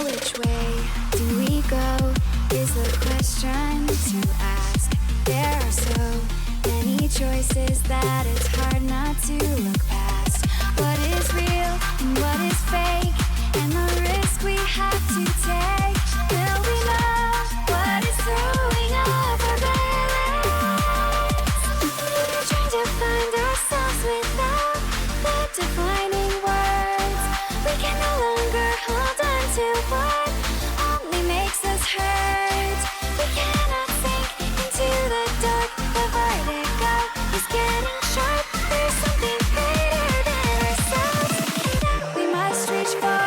which way do we go is the question to ask. There are so many choices that it's hard not to look past. What is real and what is fake, and the risk we have to take. Will we know what is throwing off our balance? We're trying to find ourselves without the defining words. We can no longer hold on to what only makes us hurt. We cannot sink into the dark. The vertigo is getting sharp. There's something greater than ourselves that we must reach for.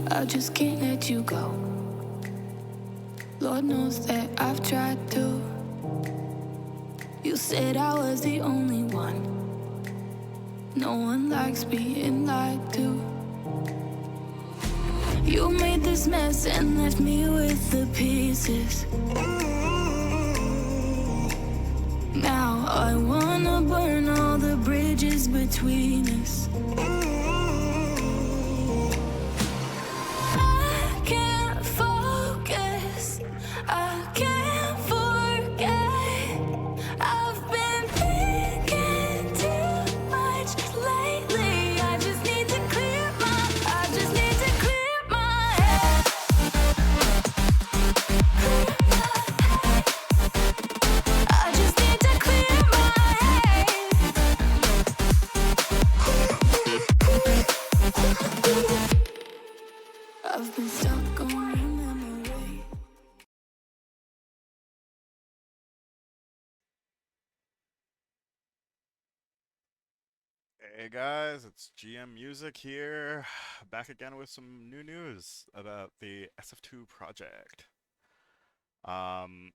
I just can't let you go. Lord knows that I've tried to. You said I was the only one. No one likes being lied to. You made this mess and left me with the pieces. Now I wanna burn all the bridges between us. I can't focus, I can't forget. I've been thinking too much lately. I just need to clear my head. I just need to clear my head. I've been stuck on your memory. Hey guys, it's GMMuziq here, back again with some new news about the SF2 project. Um,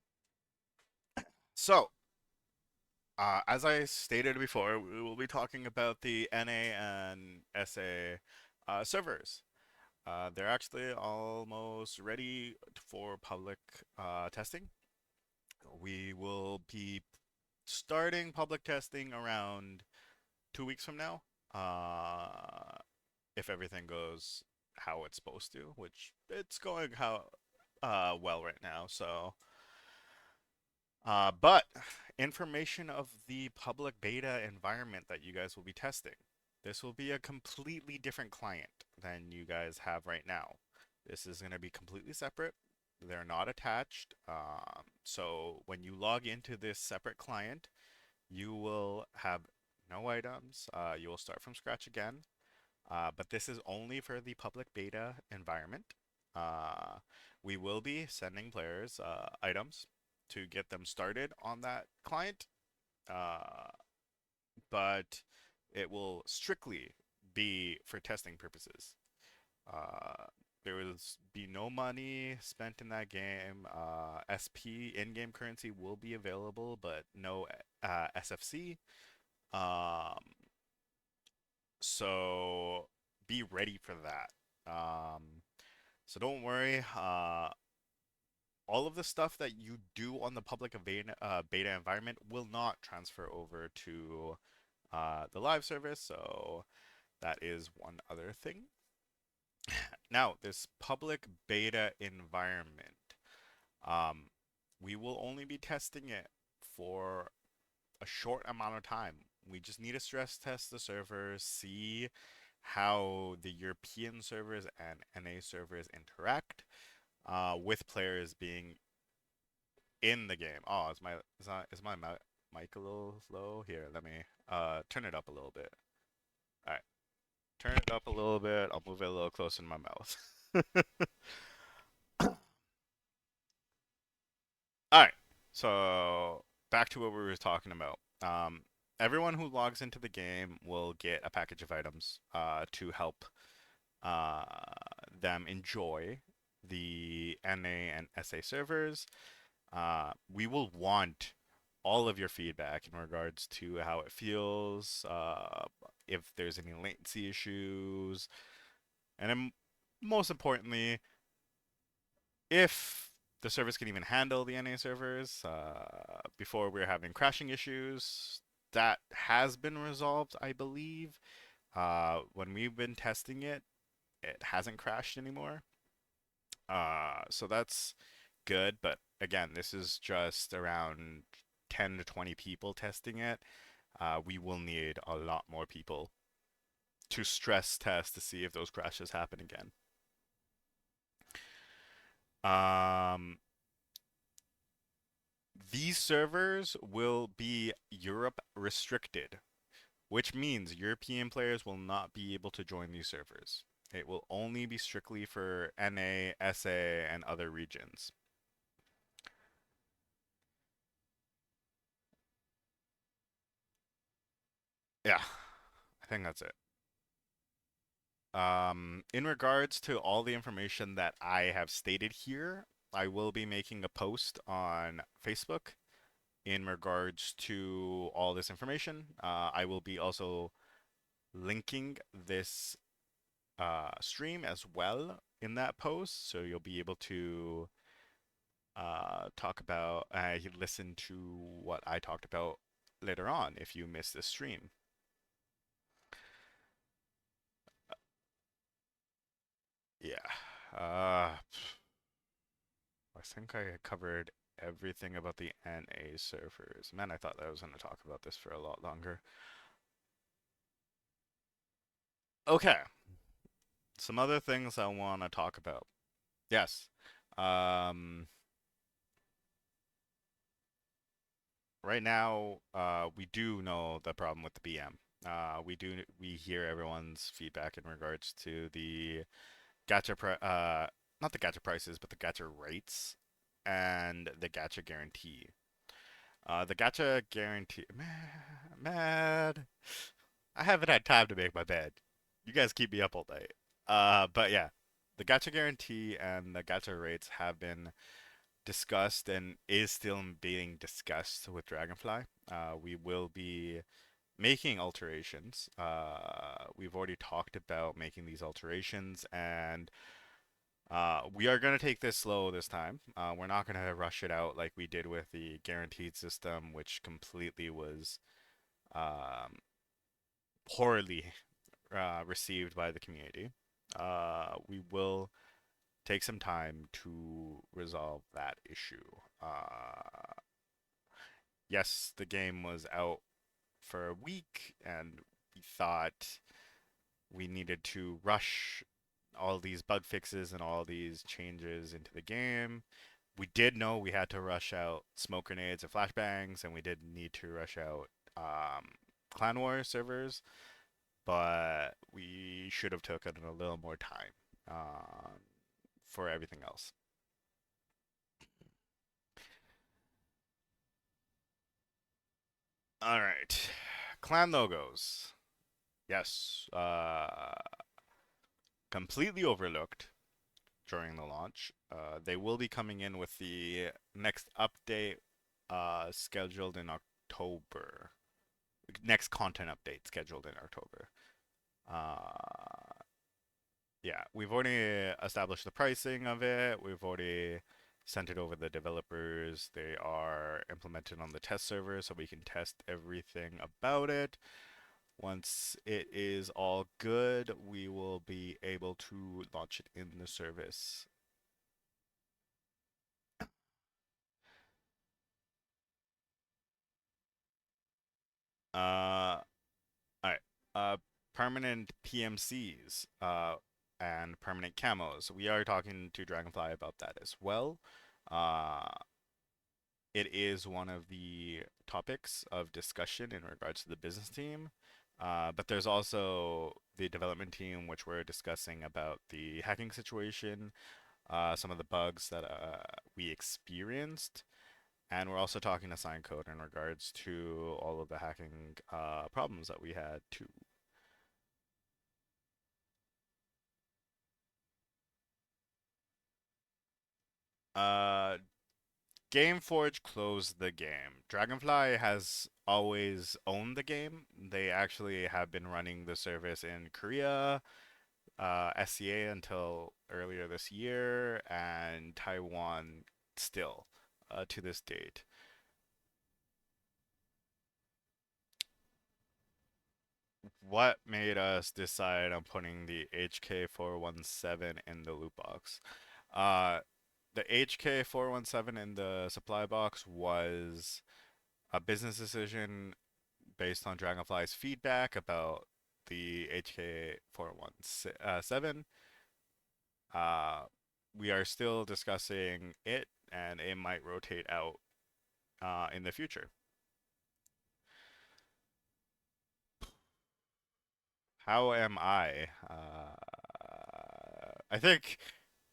as I stated before, we will be talking about the NA and SA servers. They're actually almost ready for public testing. We will be starting public testing around 2 weeks from now. If everything goes how it's supposed to, which it's going how well right now. But information of the public beta environment that you guys will be testing. This will be a completely different client than you guys have right now. This is going to be completely separate. They're not attached. So when you log into this separate client, you will have no items. You will start from scratch again. But this is only for the public beta environment. Uh, we will be sending players items to get them started on that client, uh, but it will strictly be for testing purposes. Uh, there will be no money spent in that game. SP in-game currency will be available, but no SFC. Um, so be ready for that. So don't worry. All of the stuff that you do on the public beta environment will not transfer over to the live service. So that is one other thing. Now, this public beta environment, um, we will only be testing it for a short amount of time. We just need to stress test the servers, see how the European servers and NA servers interact with players being in the game. Oh, is my mic a little low? Here, let me turn it up a little bit. All right, turn it up a little bit. I'll move it a little closer to my mouth. All right, so back to what we were talking about. Everyone who logs into the game will get a package of items to help uh, them enjoy the NA and SA servers. We will want all of your feedback in regards to how it feels, if there's any latency issues, and then most importantly, if the service can even handle the NA servers. Before we were having crashing issues. That has been resolved, I believe. When we've been testing it, it hasn't crashed anymore. So that's good, but again, this is just around 10 to 20 people testing it. We will need a lot more people to stress test to see if those crashes happen again. Um, these servers will be Europe restricted, which means European players will not be able to join these servers. It will only be strictly for NA, SA, and other regions. Yeah, I think that's it. In regards to all the information that I have stated here, I will be making a post on Facebook in regards to all this information. I will be also linking this stream as well in that post, so you'll be able to talk about, listen to what I talked about later on if you missed this stream. Yeah. I think I covered everything about the NA servers. Man, I thought that I was going to talk about this for a lot longer. Okay, some other things I want to talk about. Yes. Um, right now, we do know the problem with the BM. We hear everyone's feedback in regards to the gacha not the gacha prices, but the gacha rates and the gacha guarantee. The gacha guarantee, man, I haven't had time to make my bed. You guys keep me up all night. But yeah, the gacha guarantee and the gacha rates have been discussed and is still being discussed with Dragonfly. We will be making alterations. We've already talked about making these alterations, and we are going to take this slow this time. We're not going to rush it out like we did with the guaranteed system, which completely was um, poorly received by the community. We will take some time to resolve that issue. Yes, the game was out for a week, and we thought we needed to rush all these bug fixes and all these changes into the game. We did know we had to rush out smoke grenades and flashbangs, and we did need to rush out Clan War servers, but we should have taken a little more time for everything else. All right, clan logos. Yes, completely overlooked during the launch. They will be coming in with the next update scheduled in October. Next content update scheduled in October. Uh, yeah, we've already established the pricing of it. We've already sent it over the developers. They are implemented on the test server so we can test everything about it. Once it is all good, we will be able to launch it in the service. All right. Uh, Permanent PMCs and permanent camos. We are talking to Dragonfly about that as well. Uh, it is one of the topics of discussion in regards to the business team. But there's also the development team, which we're discussing about the hacking situation, some of the bugs that we experienced, and we're also talking to Sign Code in regards to all of the hacking problems that we had too. Uh, Gameforge closed the game. Dragonfly has always owned the game. They actually have been running the service in Korea, SCA until earlier this year, and Taiwan still to this date. What made us decide on putting the HK417 in the loot box? Uh, the HK417 in the supply box was a business decision based on Dragonfly's feedback about the HK417. Uh, we are still discussing it, and it might rotate out in the future. How am I? I think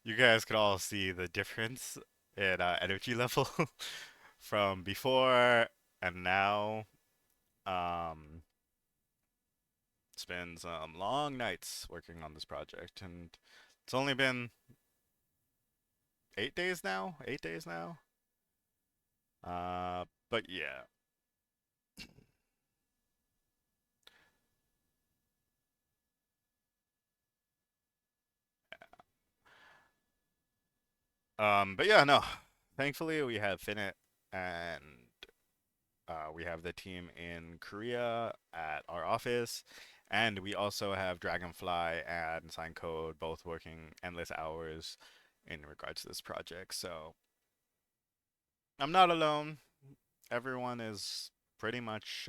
you guys could all see the difference in energy level from before and now. Um, It's been some long nights working on this project, and it's only been 8 days now. 8 days now. But yeah. But yeah, no. Thankfully, we have Finit and we have the team in Korea at our office, and we also have Dragonfly and Sign Code both working endless hours in regards to this project. So I'm not alone. Everyone is pretty much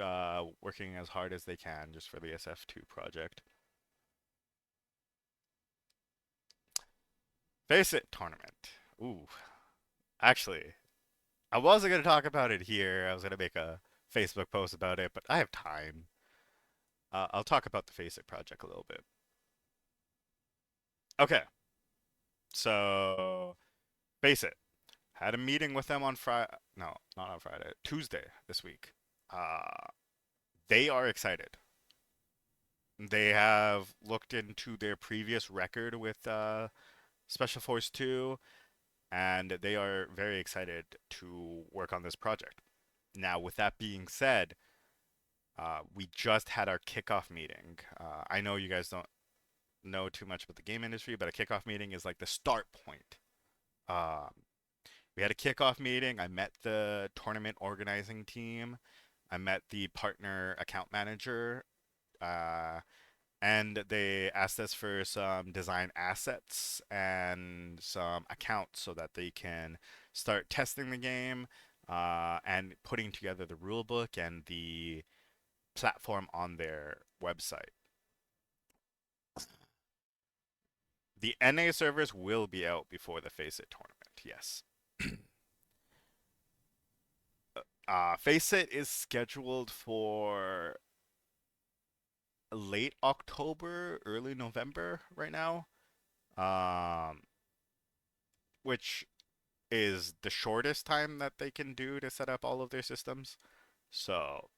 working as hard as they can just for the SF2 project. Faceit tournament. Ooh, actually, I wasn't gonna talk about it here. I was gonna make a Facebook post about it, but I have time. I'll talk about the Faceit project a little bit. Okay, so Faceit had a meeting with them on Friday. No, not on Friday. Tuesday this week. Uh, they are excited. They have looked into their previous record with Special Force 2, and they are very excited to work on this project. Now, with that being said, we just had our kickoff meeting. I know you guys don't know too much about the game industry, but a kickoff meeting is like the start point. Um, we had a kickoff meeting. I met the tournament organizing team. I met the partner account manager. Uh, and they asked us for some design assets and some accounts so that they can start testing the game and putting together the rule book and the platform on their website. The NA servers will be out before the Faceit tournament, yes. Faceit is scheduled for late October, early November right now, um, which is the shortest time that they can do to set up all of their systems. So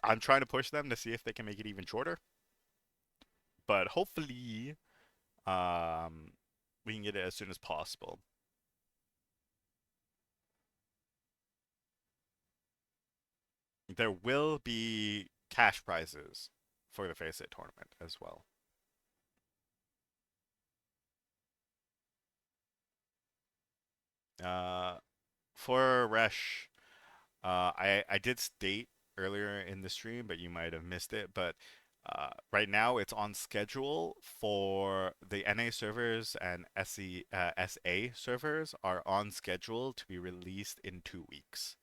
I'm trying to push them to see if they can make it even shorter. But hopefully, um, we can get it as soon as possible. There will be cash prizes for the Faceit tournament as well. Uh, for Resh, I did state earlier in the stream, but you might have missed it. But right now, it's on schedule for the NA servers and SA servers are on schedule to be released in 2 weeks.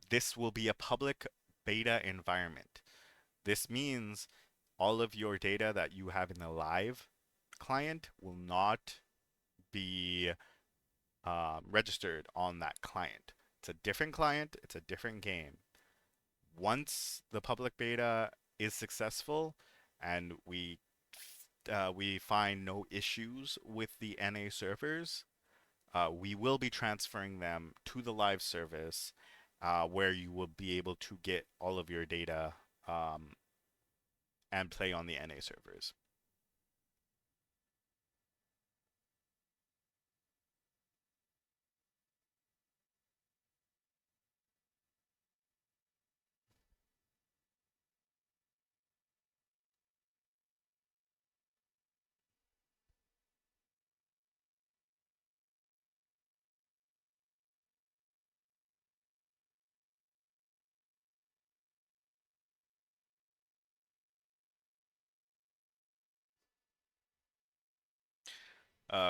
This will be a public beta environment. This means all of your data that you have in the live client will not be registered on that client. It's a different client, it's a different game. Once the public beta is successful and we find no issues with the NA servers, we will be transferring them to the live service where you will be able to get all of your data um, and play on the NA servers.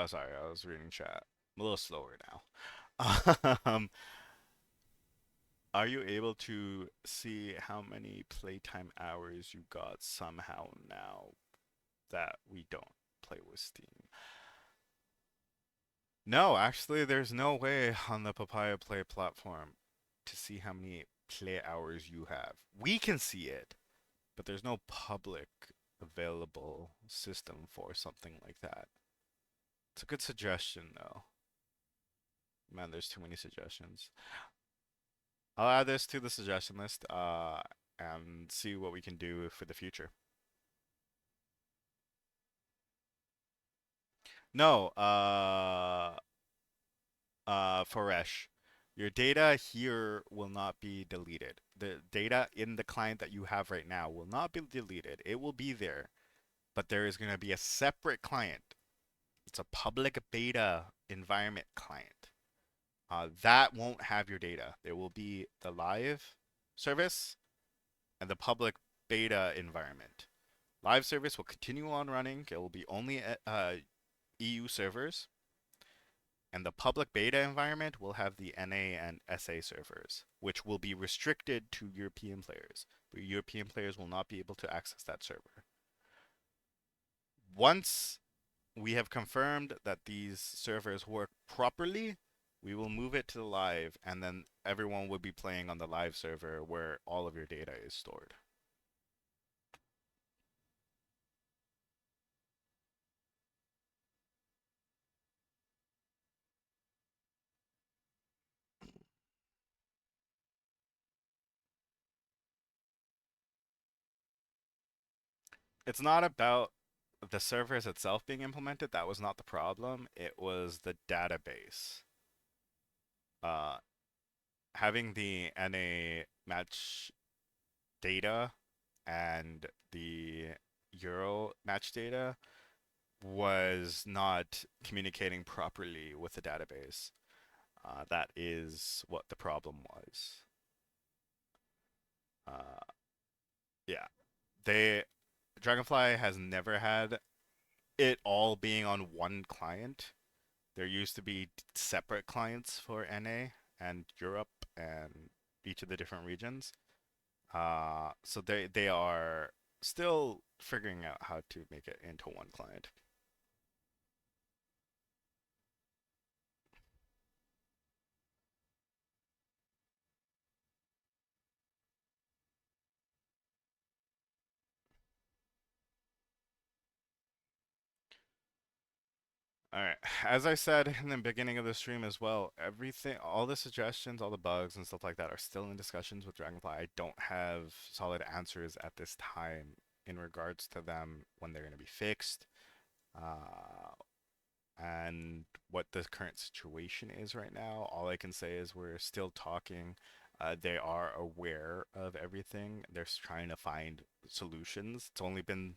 Sorry, I was reading chat. I'm a little slower now. Are you able to see how many playtime hours you got somehow now that we don't play with Steam? No, actually, there's no way on the Papaya Play platform to see how many play hours you have. We can see it, but there's no public available system for something like that. It's a good suggestion, though. Man, there's too many suggestions. I'll add this to the suggestion list and see what we can do for the future. No, Foresh, your data here will not be deleted. The data in the client that you have right now will not be deleted. It will be there, but there is going to be a separate client. It's a public beta environment client. That won't have your data. There will be the live service and the public beta environment. Live service will continue on running. It will be only EU servers, and the public beta environment will have the NA and SA servers, which will be restricted to European players. But European players will not be able to access that server. Once we have confirmed that these servers work properly, we will move it to the live, and then everyone will be playing on the live server where all of your data is stored. It's not about the servers itself being implemented. That was not the problem. It was the database. Uh, Having the NA match data and the Euro match data was not communicating properly with the database. That is what the problem was. Uh, yeah, they Dragonfly has never had it all being on one client. There used to be separate clients for NA and Europe and each of the different regions. So they are still figuring out how to make it into one client. All right. As I said in the beginning of the stream as well, everything, all the suggestions, all the bugs and stuff like that are still in discussions with Dragonfly. I don't have solid answers at this time in regards to them when they're going to be fixed, uh, and what the current situation is right now. All I can say is we're still talking. They are aware of everything. They're trying to find solutions. It's only been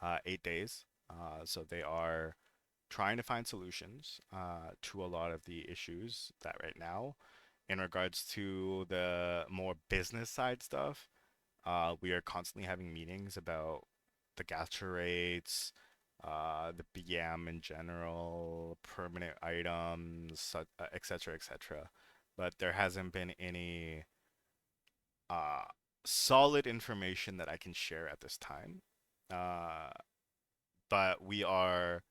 8 days, so they are trying to find solutions to a lot of the issues that right now. In regards to the more business side stuff, we are constantly having meetings about the gacha rates, the BM in general, permanent items, etc., etc. But there hasn't been any uh, solid information that I can share at this time. Uh, but we are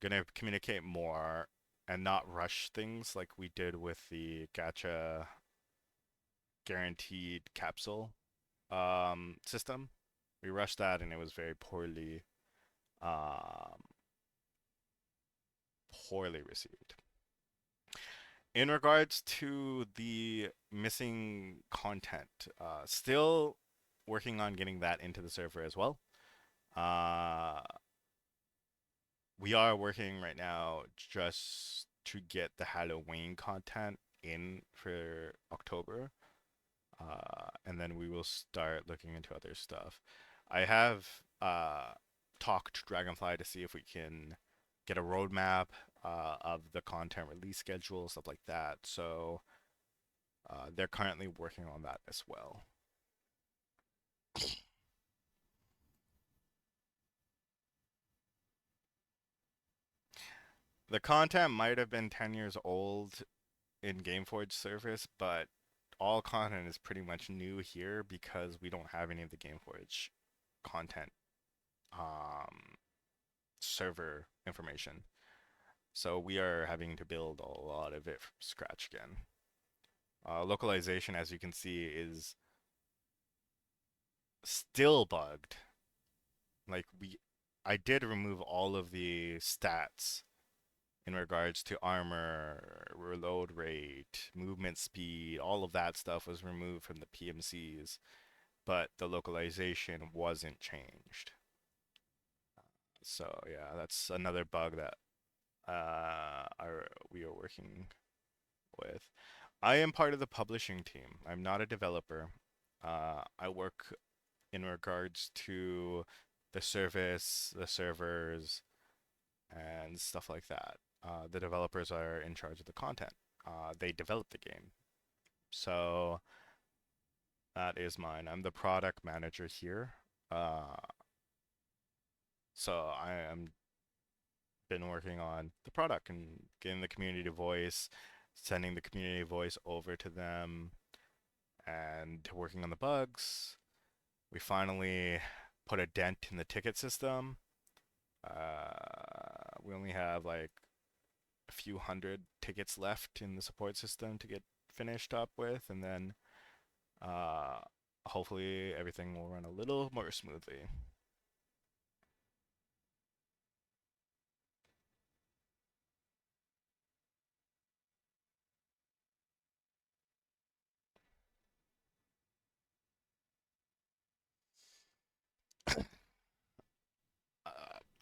gonna communicate more and not rush things like we did with the gacha guaranteed capsule system. We rushed that and it was very um, poorly received. In regards to the missing content, still working on getting that into the server as well. Uh, we are working right now just to get the Halloween content in for October, and then we will start looking into other stuff. I have talked to Dragonfly to see if we can get a roadmap of the content release schedule, stuff like that. So they're currently working on that as well. The content might have been 10 years old in Gameforge service, but all content is pretty much new here because we don't have any of the Gameforge content um, server information. So we are having to build a lot of it from scratch again. Localization, as you can see, is still bugged. Like I did remove all of the stats in regards to armor, reload rate, movement speed, all of that stuff was removed from the PMCs, but the localization wasn't changed. So yeah, that's another bug that we are working with. I am part of the publishing team. I'm not a developer. I work in regards to the service, the servers, and stuff like that. The developers are in charge of the content. They develop the game. So that is mine. I'm the product manager here. Uh, so I am been working on the product and getting the community voice, sending the community voice over to them, and working on the bugs. We finally put a dent in the ticket system. We only have like a few hundred tickets left in the support system to get finished up with, and then uh, hopefully everything will run a little more smoothly.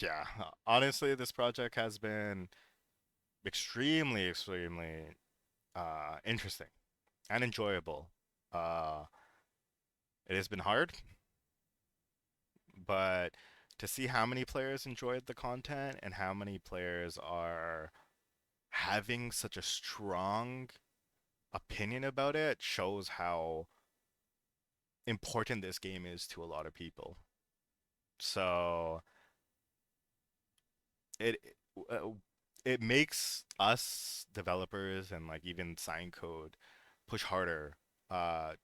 Yeah, honestly, this project has been extremely interesting and enjoyable. Uh, it has been hard, but to see how many players enjoyed the content and how many players are having such a strong opinion about it shows how important this game is to a lot of people. So it uh, it makes us developers and like even sign code push harder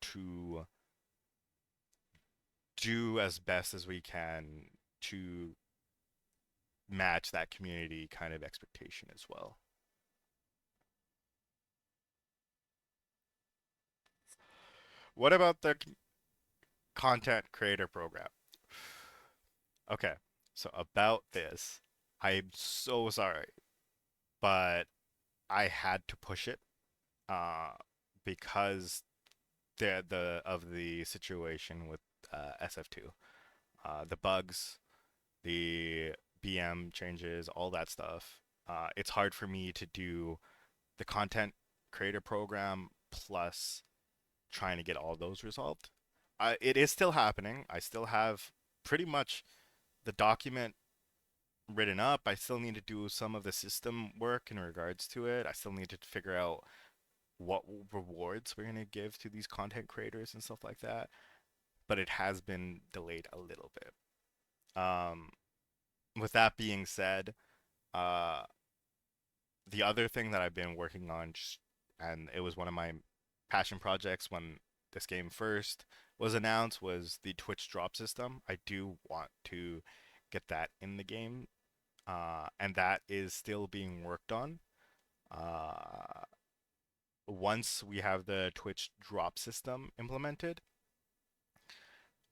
to do as best as we can to match that community kind of expectation as well. What about the content creator program? Okay, so about this, I'm so sorry, but I had to push it uh, because the of the situation with SF2, the bugs, the BM changes, all that stuff. It's hard for me to do the content creator program plus trying to get all those resolved. It is still happening. I still have pretty much the document written up. I still need to do some of the system work in regards to it. I still need to figure out what rewards we're going to give to these content creators and stuff like that. But it has been delayed a little bit. Um, with that being said, uh, the other thing that I've been working on, and it was one of my passion projects when this game first was announced, was the Twitch drop system. I do want to get that in the game, and that is still being worked on. Uh, once we have the Twitch drop system implemented,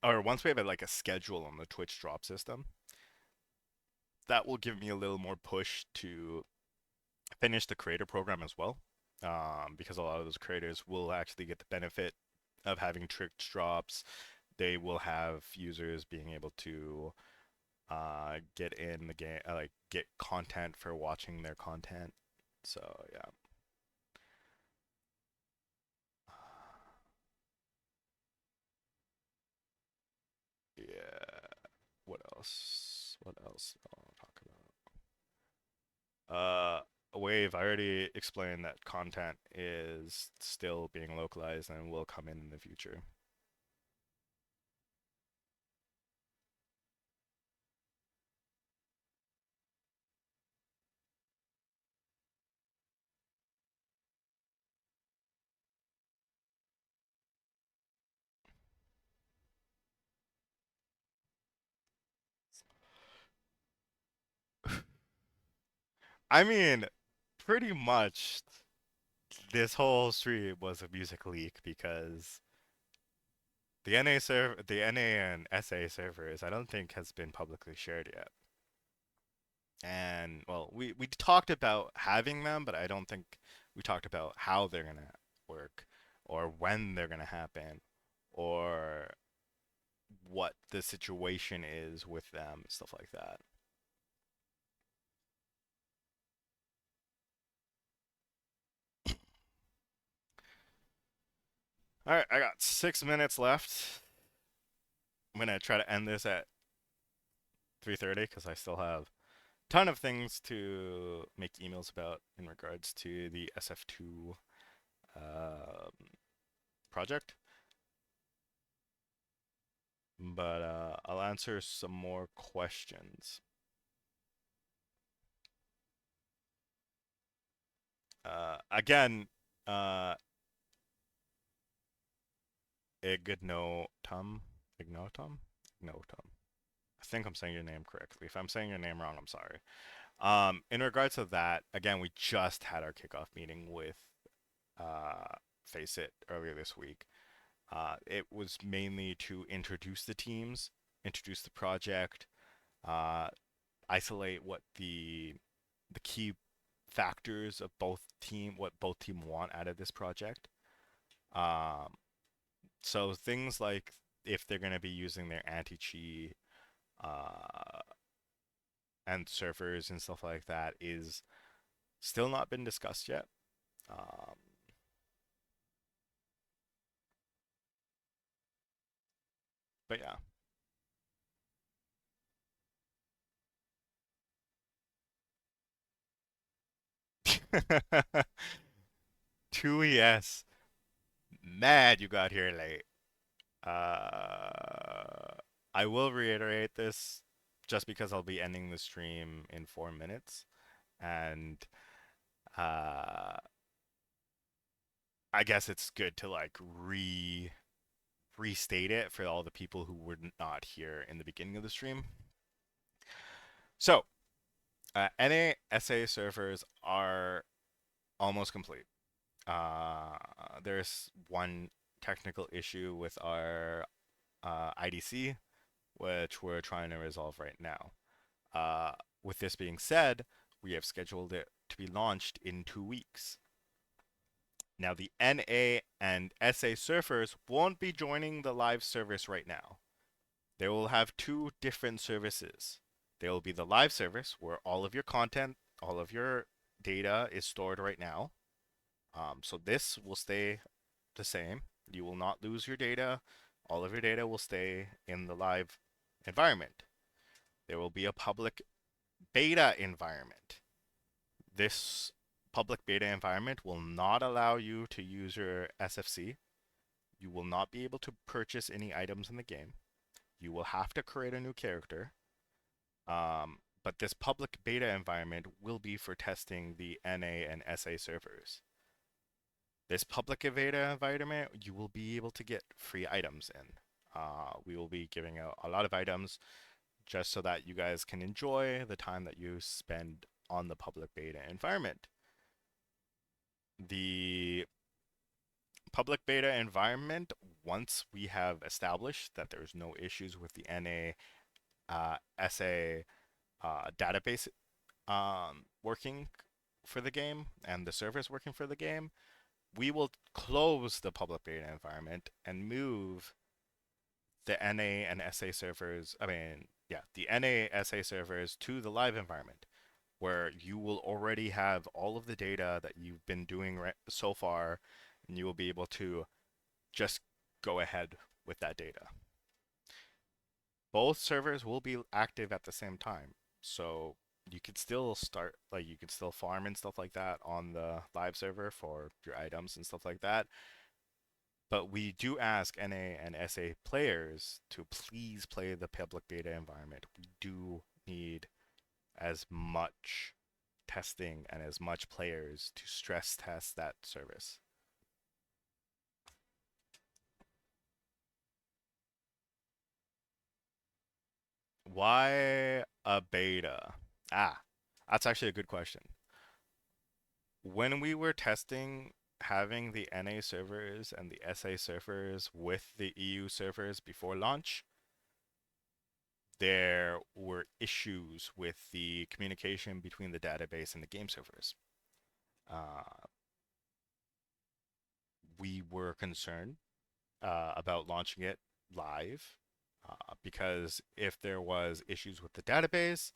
or once we have like a schedule on the Twitch drop system, that will give me a little more push to finish the creator program as well. Because a lot of those creators will actually get the benefit of having Twitch drops. They will have users being able to get in the game, like get content for watching their content. So yeah. Yeah. What else? What else I'll talk about? Wave, I already explained that content is still being localized and will come in the future. I mean, pretty much this whole stream was a music leak because the NA and SA servers, I don't think has been publicly shared yet. And well, we talked about having them, but I don't think we talked about how they're gonna work, or when they're gonna happen, or what the situation is with them, stuff like that. All right, I got 6 minutes left. I'm gonna try to end this at 3:30 because I still have a ton of things to make emails about in regards to the SF2 um, project. But I'll answer some more questions. Again, uh, Ignotum, Ignotum, Ignotum. I think I'm saying your name correctly. If I'm saying your name wrong, I'm sorry. In regards to that, again, we just had our kickoff meeting with Faceit earlier this week. It was mainly to introduce the teams, introduce the project, uh, isolate what the key factors of what both team want out of this project. Um, so things like if they're going to be using their anti-cheat uh, and servers and stuff like that is still not been discussed yet. Um, but yeah. 2ES. Mad you got here late. I will reiterate this just because I'll be ending the stream in 4 minutes. And uh, I guess it's good to like restate it for all the people who were not here in the beginning of the stream. So, NA SA servers are almost complete. Uh, there's one technical issue with our IDC, which we're trying to resolve right now. Uh, with this being said, we have scheduled it to be launched in 2 weeks. Now, the NA and SA surfers won't be joining the live service right now. They will have two different services. There will be the live service where all of your content, all of your data is stored right now. So this will stay the same. You will not lose your data. All of your data will stay in the live environment. There will be a public beta environment. This public beta environment will not allow you to use your SFC. You will not be able to purchase any items in the game. You will have to create a new character. But this public beta environment will be for testing the NA and SA servers. This public beta environment, you will be able to get free items in. We will be giving out a lot of items just so that you guys can enjoy the time that you spend on the public beta environment. The public beta environment, once we have established that there's no issues with the NA SA database working for the game and the servers working for the game, we will close the public beta environment and move the NA and SA servers, the NA SA servers to the live environment where you will already have all of the data that you've been doing so far and you will be able to just go ahead with that data. Both servers will be active at the same time. So you could still you could still farm and stuff like that on the live server for your items and stuff like that. But we do ask NA and SA players to please play the public beta environment. We do need as much testing and as much players to stress test that service. Why a beta? Ah, that's actually a good question. When we were testing having the NA servers and the SA servers with the EU servers before launch, there were issues with the communication between the database and the game servers. Uh, we were concerned about launching it live because if there was issues with the database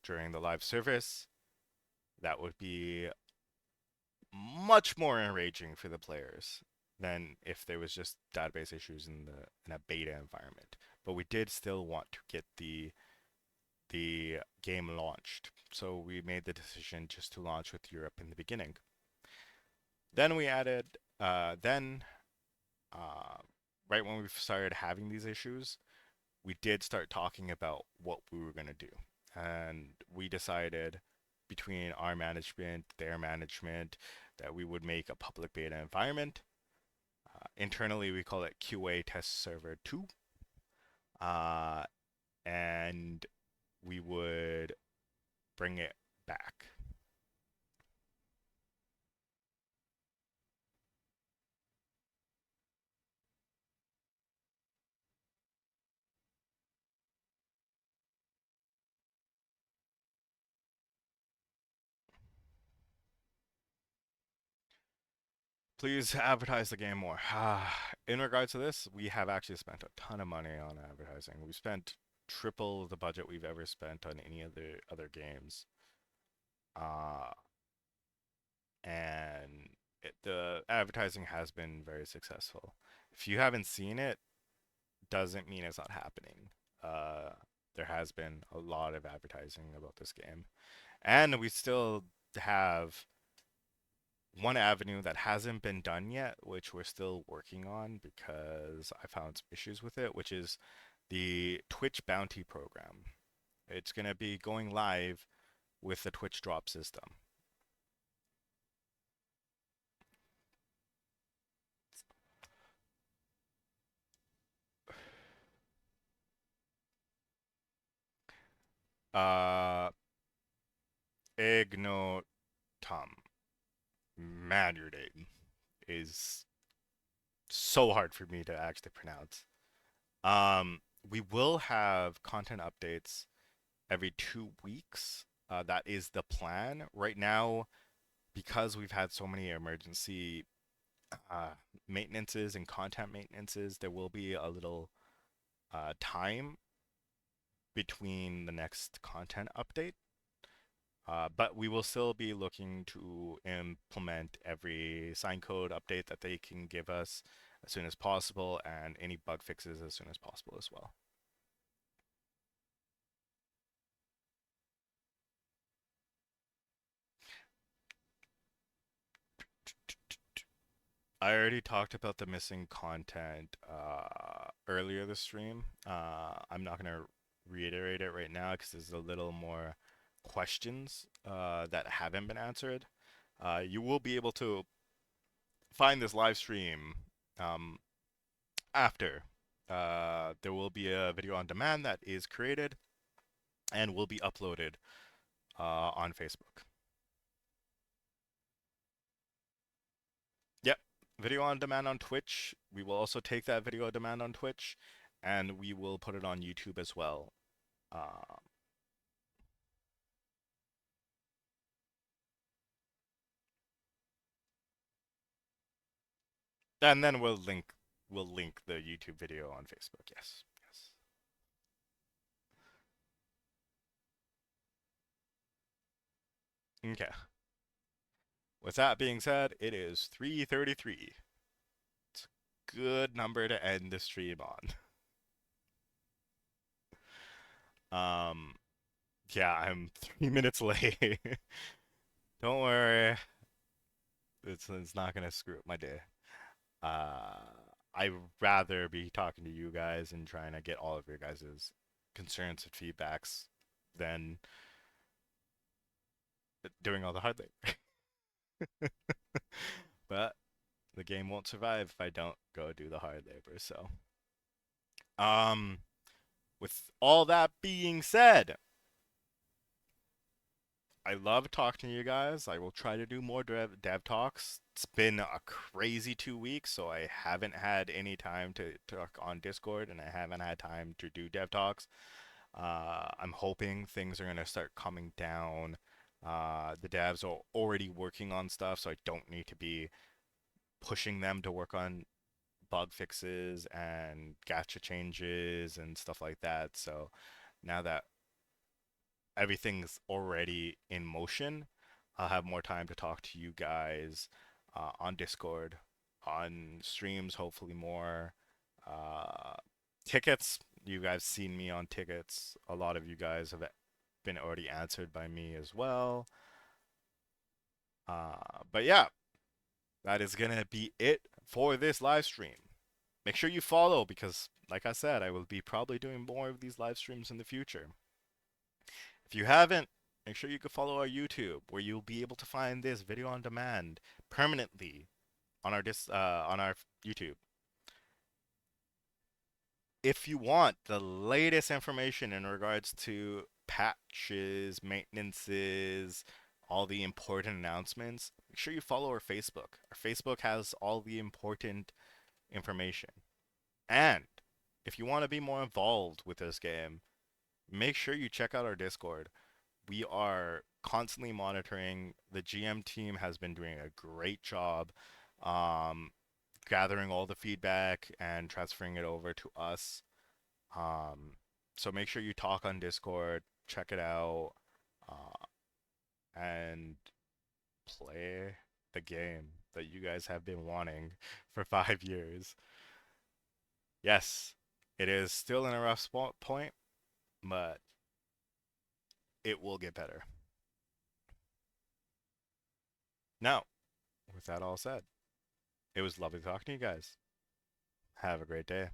during the live service, that would be much more enraging for the players. than if there was just database issues in a beta environment. But we did still want to get the game launched, so we made the decision just to launch with Europe in the beginning. Then we added then uh, right when we started having these issues, we did start talking about what we were going to do. And we decided between our management, their management, that we would make a public beta environment. Internally, we call it QA Test Server 2. Uh, and we would bring it back. Please advertise the game more. In regards to this, we have actually spent a ton of money on advertising. We spent triple the budget we've ever spent on any other games. Uh, and the advertising has been very successful. If you haven't seen it, doesn't mean it's not happening. Uh, there has been a lot of advertising about this game, and we still have one avenue that hasn't been done yet, which we're still working on because I found some issues with it, which is the Twitch bounty program. It's going to be going live with the Twitch drop system. Uh, Ignotum. Man, your name is so hard for me to actually pronounce. We will have content updates every 2 weeks. That is the plan. Right now, because we've had so many emergency uh, maintenances and content maintenances, there will be a little time between the next content update. But we will still be looking to implement every sign code update that they can give us as soon as possible and any bug fixes as soon as possible as well. I already talked about the missing content earlier this stream. I'm not going to reiterate it right now because there's a little more questions that haven't been answered. You will be able to find this live stream um, after. There will be a video on demand that is created and will be uploaded on Facebook. Yep, video on demand on Twitch. We will also take that video on demand on Twitch, and we will put it on YouTube as well. Uh, and then we'll link the YouTube video on Facebook. Yes, yes. Okay. With that being said, it is 3:33. It's a good number to end the stream on. Um, yeah, I'm 3 minutes late. Don't worry, it's not gonna screw up my day. Uh, I'd rather be talking to you guys and trying to get all of your guys' concerns and feedbacks than doing all the hard labor. But the game won't survive if I don't go do the hard labor. So, um, with all that being said, I love talking to you guys. I will try to do more dev talks. It's been a crazy 2 weeks, so I haven't had any time to talk on Discord, and I haven't had time to do dev talks. I'm hoping things are going to start coming down. The devs are already working on stuff, so I don't need to be pushing them to work on bug fixes and gacha changes and stuff like that. So now that everything's already in motion, I'll have more time to talk to you guys on Discord on streams, hopefully more. Uh, Tickets, you guys seen me on tickets. A lot of you guys have been already answered by me as well. But yeah, that is gonna be it for this live stream. Make sure you follow because, like I said, I will be probably doing more of these live streams in the future. If you haven't, make sure you can follow our YouTube, where you'll be able to find this video on demand permanently on our YouTube. If you want the latest information in regards to patches, maintenances, all the important announcements, make sure you follow our Facebook. Our Facebook has all the important information. And if you want to be more involved with this game, make sure you check out our Discord. We are constantly monitoring. The GM team has been doing a great job um, gathering all the feedback and transferring it over to us. Um, so make sure you talk on Discord, check it out, and play the game that you guys have been wanting for 5 years. Yes, it is still in a rough spot point, but it will get better. Now, with that all said, it was lovely talking to you guys. Have a great day.